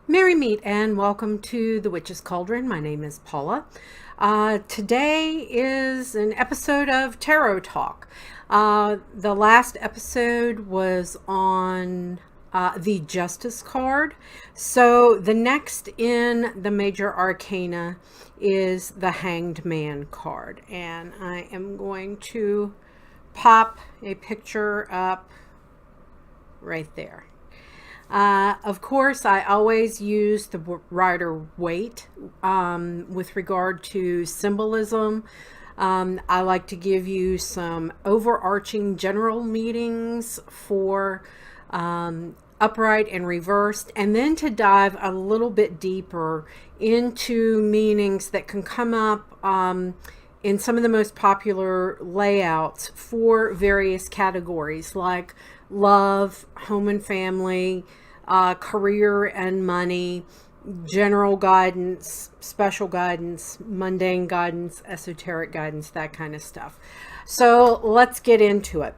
Merry meet and welcome to the Witch's Cauldron. My name is Paula. Today is an episode of Tarot Talk. The last episode was on the Justice card. So the next in the Major Arcana is the Hanged Man card. And I am going to pop a picture up right there. Of course, I always use the Rider-Waite with regard to symbolism. I like to give you some overarching general meanings for upright and reversed, and then to dive a little bit deeper into meanings that can come up in some of the most popular layouts for various categories like love, home and family, career and money, general guidance, special guidance, mundane guidance, esoteric guidance, that kind of stuff. So let's get into it.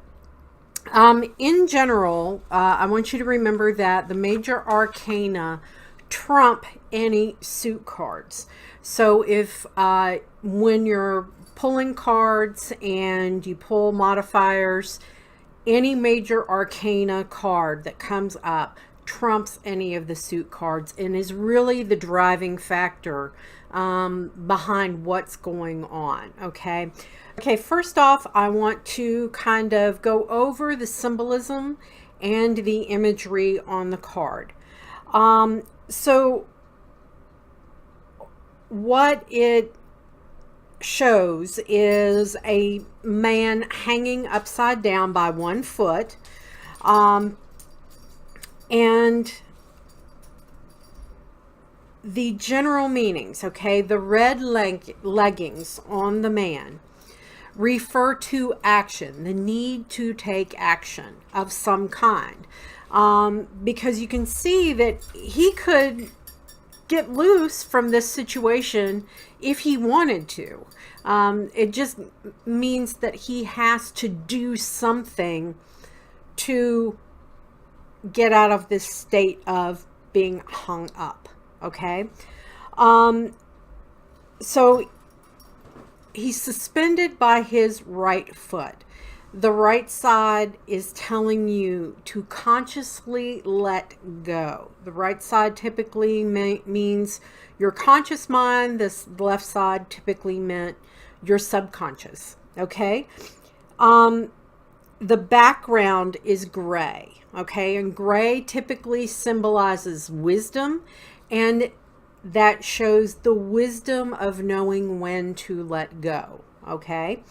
In general, I want you to remember that the major arcana trump any suit cards. So if when you're pulling cards and you pull modifiers, any major arcana card that comes up trumps any of the suit cards and is really the driving factor behind what's going on. Okay, first off, I want to kind of go over the symbolism and the imagery on the card. So what it shows is a man hanging upside down by one foot, and the general meanings, okay, the red leggings on the man refer to action, the need to take action of some kind, because you can see that he could get loose from this situation if he wanted to. It just means that he has to do something to get out of this state of being hung up. Okay, so he's suspended by his right foot. The right side is telling you to consciously let go. The right side typically means your conscious mind. This left side typically meant your subconscious. Okay. The background is gray. Okay. And gray typically symbolizes wisdom, and that shows the wisdom of knowing when to let go. Okay.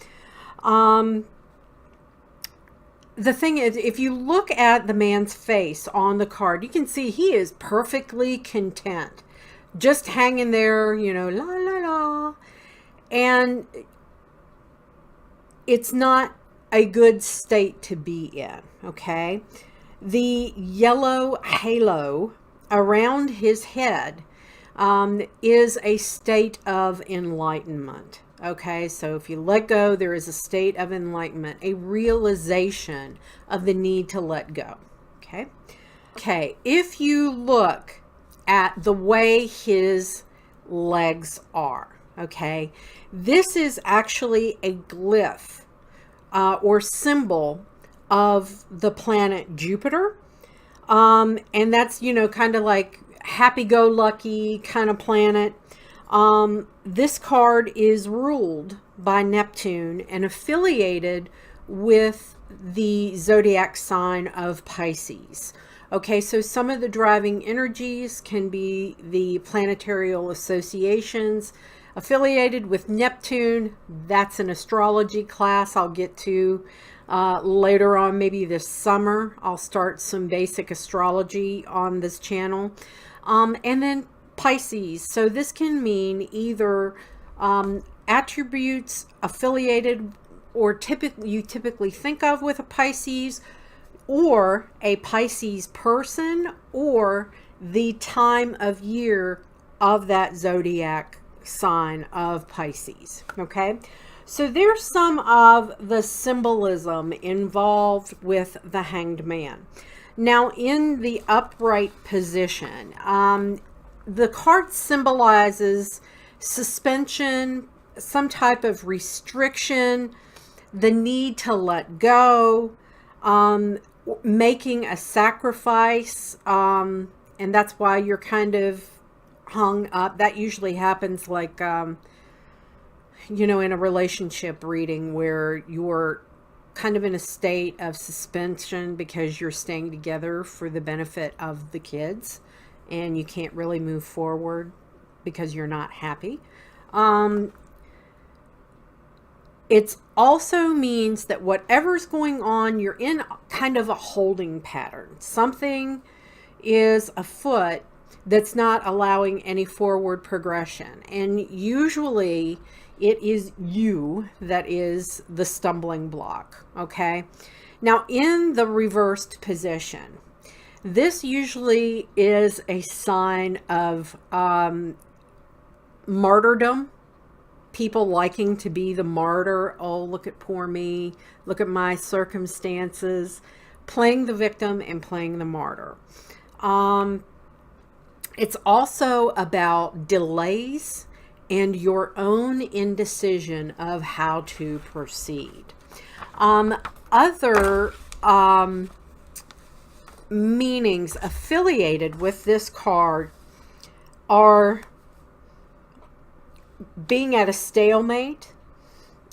The thing is, if you look at the man's face on the card, you can see he is perfectly content, just hanging there, you know, la la la. And it's not a good state to be in. Okay. The yellow halo around his head is a state of enlightenment. Okay, so if you let go, there is a state of enlightenment, a realization of the need to let go. Okay, if you look at the way his legs are, okay, this is actually a glyph or symbol of the planet Jupiter. And that's, you know, kind of like happy-go-lucky kind of planet. This card is ruled by Neptune and affiliated with the zodiac sign of Pisces. Okay, so some of the driving energies can be the planetary associations affiliated with Neptune. That's an astrology class I'll get to later on, maybe this summer. I'll start some basic astrology on this channel. And then Pisces. So this can mean either attributes affiliated or you typically think of with a Pisces, or a Pisces person, or the time of year of that zodiac sign of Pisces. Okay, so there's some of the symbolism involved with the Hanged Man. Now, in the upright position, the card symbolizes suspension, some type of restriction, the need to let go, making a sacrifice, and that's why you're kind of hung up. That usually happens like, in a relationship reading where you're kind of in a state of suspension because you're staying together for the benefit of the kids and you can't really move forward because you're not happy. It also means that whatever's going on, you're in kind of a holding pattern. Something is afoot that's not allowing any forward progression. And usually it is you that is the stumbling block, okay? Now, in the reversed position, this usually is a sign of martyrdom. People liking to be the martyr. Oh, look at poor me. Look at my circumstances. Playing the victim and playing the martyr. It's also about delays and your own indecision of how to proceed. Other meanings affiliated with this card are being at a stalemate.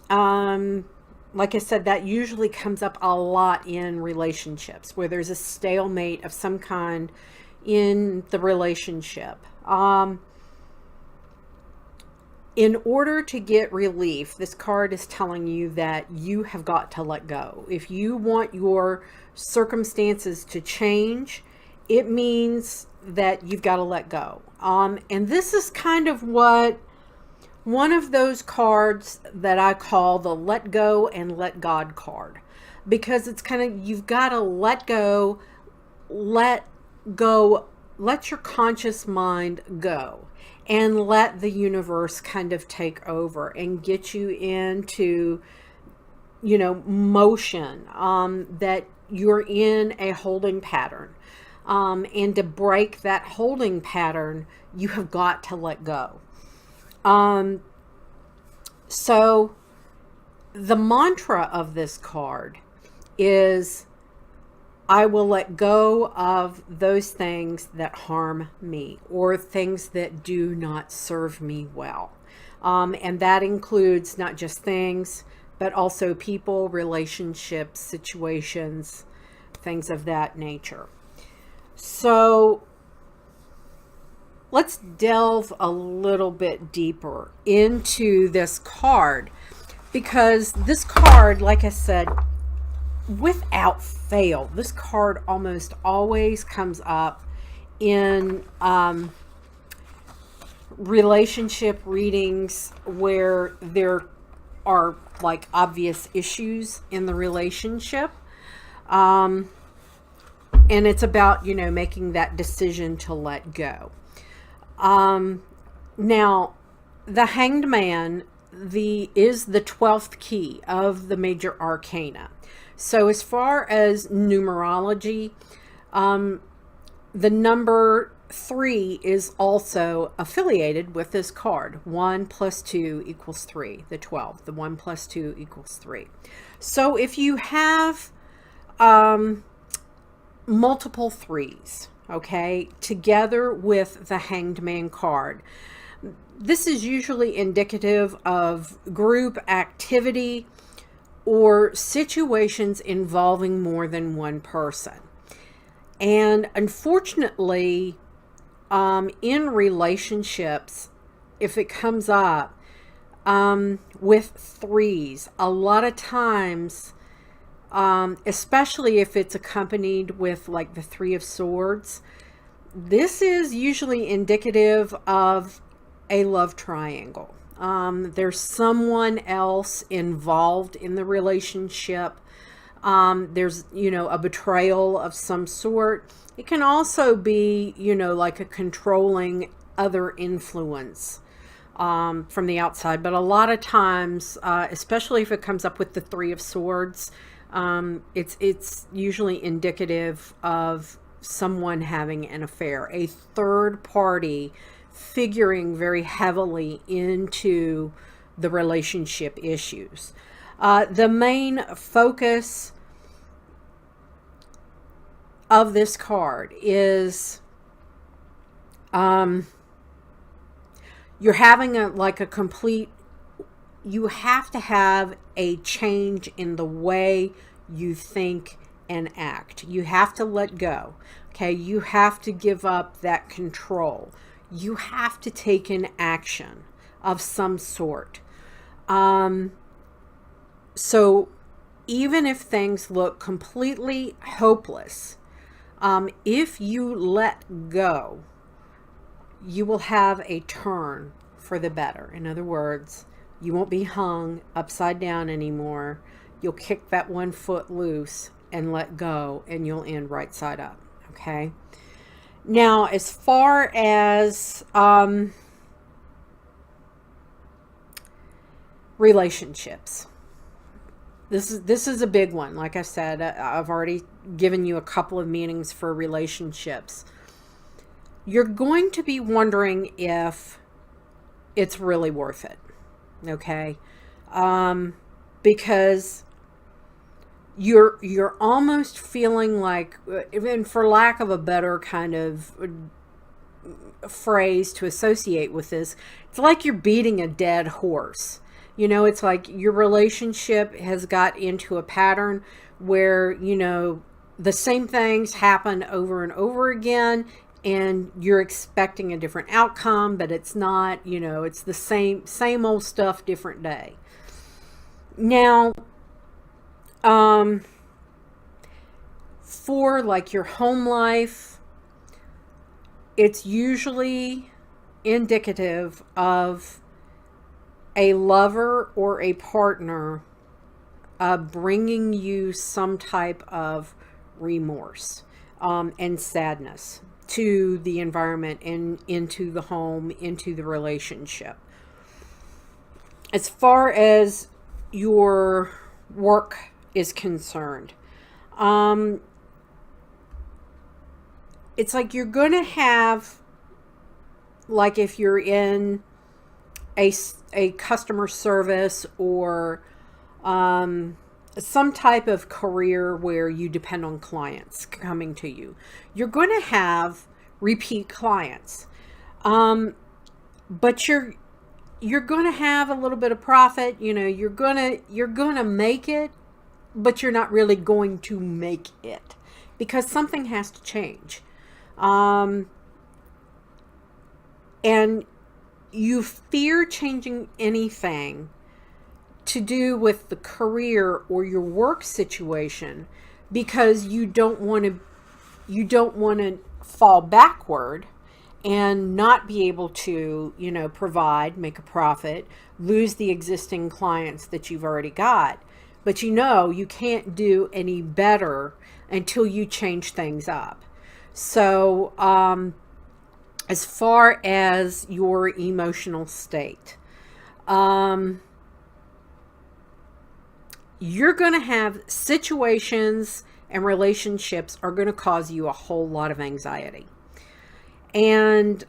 Like I said, that usually comes up a lot in relationships where there's a stalemate of some kind in the relationship. In order to get relief, this card is telling you that you have got to let go. If you want your circumstances to change, it means that you've got to let go. And this is kind of what one of those cards that I call the let go and let God card, because it's kind of, you've got to let go, let your conscious mind go and let the universe kind of take over and get you into, motion, that you're in a holding pattern. And to break that holding pattern, you have got to let go. So the mantra of this card is, I will let go of those things that harm me or things that do not serve me well. And that includes not just things, but also people, relationships, situations, things of that nature. So let's delve a little bit deeper into this card, because this card, like I said, without fail, this card almost always comes up in relationship readings where there are like obvious issues in the relationship. And it's about, making that decision to let go. Now, the Hanged Man is the 12th key of the major arcana. So as far as numerology, the number 3 is also affiliated with this card. 1 plus 2 equals 3, the 12. The 1 plus 2 equals 3. So if you have multiple 3s, okay, together with the Hanged Man card, this is usually indicative of group activity or situations involving more than one person. And unfortunately, in relationships, if it comes up with 3s, a lot of times, especially if it's accompanied with like the 3 of Swords, this is usually indicative of a love triangle. There's someone else involved in the relationship. There's, a betrayal of some sort. It can also be, like a controlling other influence from the outside. But a lot of times, especially if it comes up with the 3 of Swords, it's usually indicative of someone having an affair, a third party figuring very heavily into the relationship issues. The main focus of this card is you're having a complete, you have to have a change in the way you think and act. You have to let go. Okay, you have to give up that control. You have to take an action of some sort. So even if things look completely hopeless, if you let go, you will have a turn for the better. In other words, you won't be hung upside down anymore. You'll kick that one foot loose and let go, and you'll end right side up. Okay. Now, as far as relationships, this is a big one. Like I said, I've already given you a couple of meanings for relationships. You're going to be wondering if it's really worth it. Okay, because you're almost feeling like, even for lack of a better kind of phrase to associate with this, it's like you're beating a dead horse. You know, it's like your relationship has got into a pattern where, you know, the same things happen over and over again, and you're expecting a different outcome, but it's not. You know, it's the same old stuff, different day. Now, for like your home life, it's usually indicative of a lover or a partner bringing you some type of remorse and sadness to the environment and into the home, into the relationship. As far as your work is concerned, it's like you're going to have, like if you're in a customer service or some type of career where you depend on clients coming to you, you're going to have repeat clients, but you're going to have a little bit of profit. You know, you're gonna make it, but you're not really going to make it because something has to change, and you fear changing anything to do with the career or your work situation because you don't want to fall backward and not be able to, you know, provide, make a profit, lose the existing clients that you've already got. But you know you can't do any better until you change things up. So as far as your emotional state, you're going to have situations and relationships are going to cause you a whole lot of anxiety. And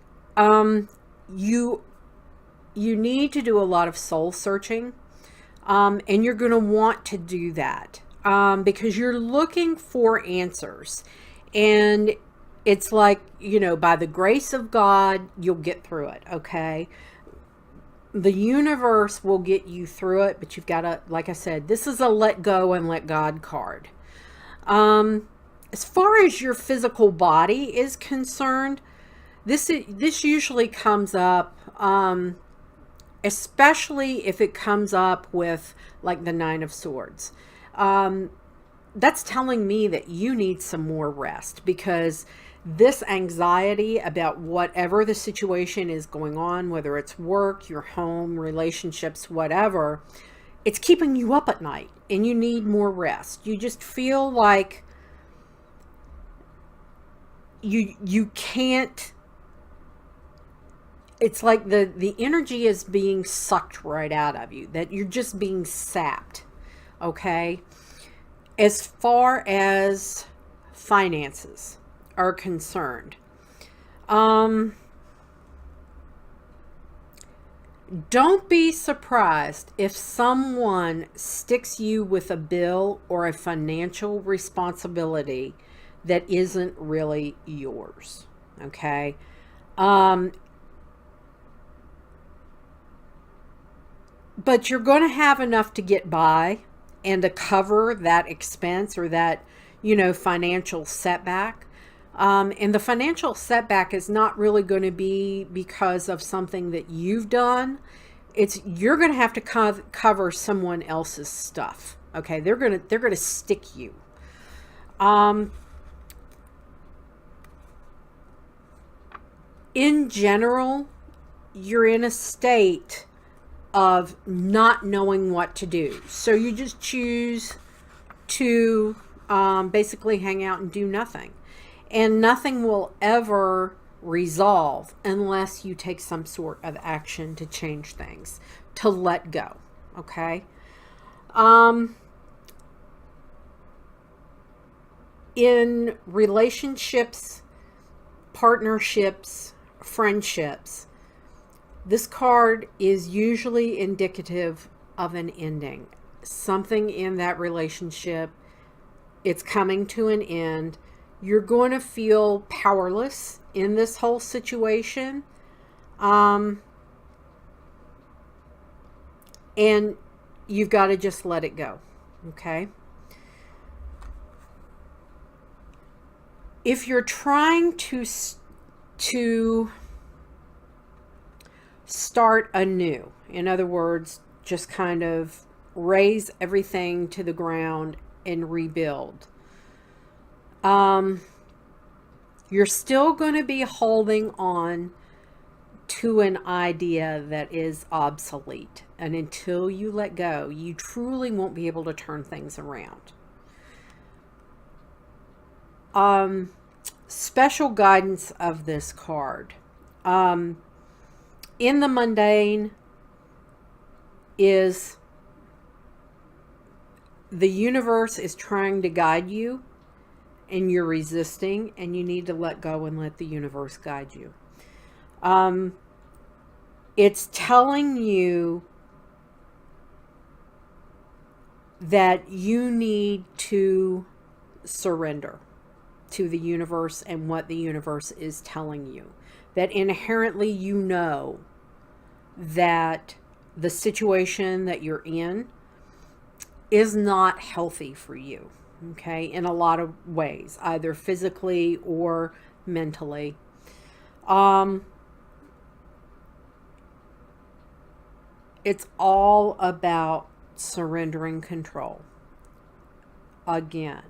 you need to do a lot of soul searching, and you're going to want to do that because you're looking for answers. And it's like, you know, by the grace of God, you'll get through it, okay? The universe will get you through it, but you've got to, like I said, this is a let go and let God card. As far as your physical body is concerned, this usually comes up, especially if it comes up with like the Nine of Swords. That's telling me that you need some more rest because this anxiety about whatever the situation is going on, whether it's work, your home, relationships, whatever, it's keeping you up at night and you need more rest. You just feel like you can't, it's like the energy is being sucked right out of you, that you're just being sapped, okay? As far as finances are concerned. Don't be surprised if someone sticks you with a bill or a financial responsibility that isn't really yours. Okay. But you're going to have enough to get by and to cover that expense or that, financial setback. And the financial setback is not really going to be because of something that you've done. You're going to have to cover someone else's stuff. Okay, they're going to stick you. In general, you're in a state of not knowing what to do. So you just choose to basically hang out and do nothing. And nothing will ever resolve unless you take some sort of action to change things, to let go. Okay? In relationships, partnerships, friendships, this card is usually indicative of an ending. Something in that relationship, it's coming to an end. You're going to feel powerless in this whole situation. And you've got to just let it go. Okay? If you're trying to start anew, in other words, just kind of raise everything to the ground and rebuild, you're still going to be holding on to an idea that is obsolete. And until you let go, you truly won't be able to turn things around. Special guidance of this card. In the mundane is the universe is trying to guide you and you're resisting, and you need to let go and let the universe guide you. It's telling you that you need to surrender to the universe and what the universe is telling you. That inherently you know that the situation that you're in is not healthy for you, okay, in a lot of ways, either physically or mentally. It's all about surrendering control. Again,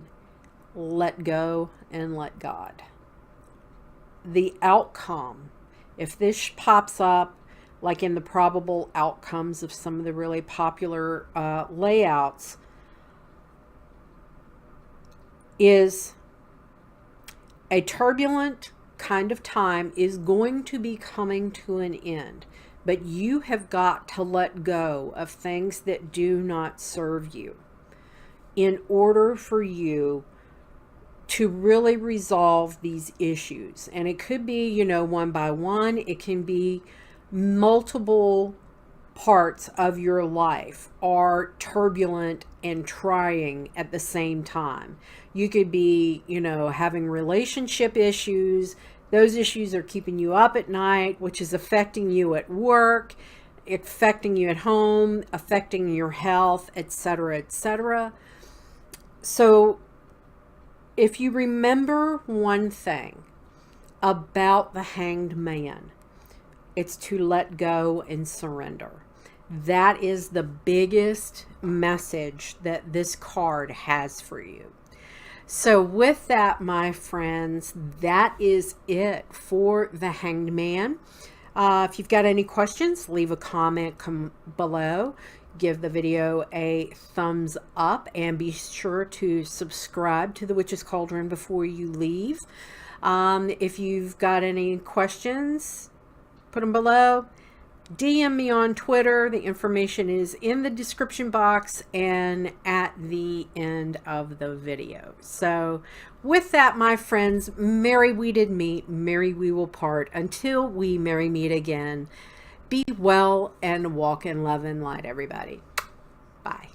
let go and let God. The outcome, if this pops up like in the probable outcomes of some of the really popular layouts, is a turbulent kind of time is going to be coming to an end. But you have got to let go of things that do not serve you in order for you to really resolve these issues. And it could be, one by one. It can be multiple parts of your life are turbulent and trying at the same time. You could be, having relationship issues. Those issues are keeping you up at night, which is affecting you at work, affecting you at home, affecting your health, etc., etc. So if you remember one thing about the Hanged Man, it's to let go and surrender. That is the biggest message that this card has for you. So with that, my friends, that is it for the Hanged Man. If you've got any questions, leave a comment below. Give the video a thumbs up and be sure to subscribe to the Witch's Cauldron before you leave. If you've got any questions, put them below. DM me on Twitter. The information is in the description box and at the end of the video. So with that, my friends, merry we did meet, merry we will part. Until we merry meet again, be well and walk in love and light, everybody. Bye.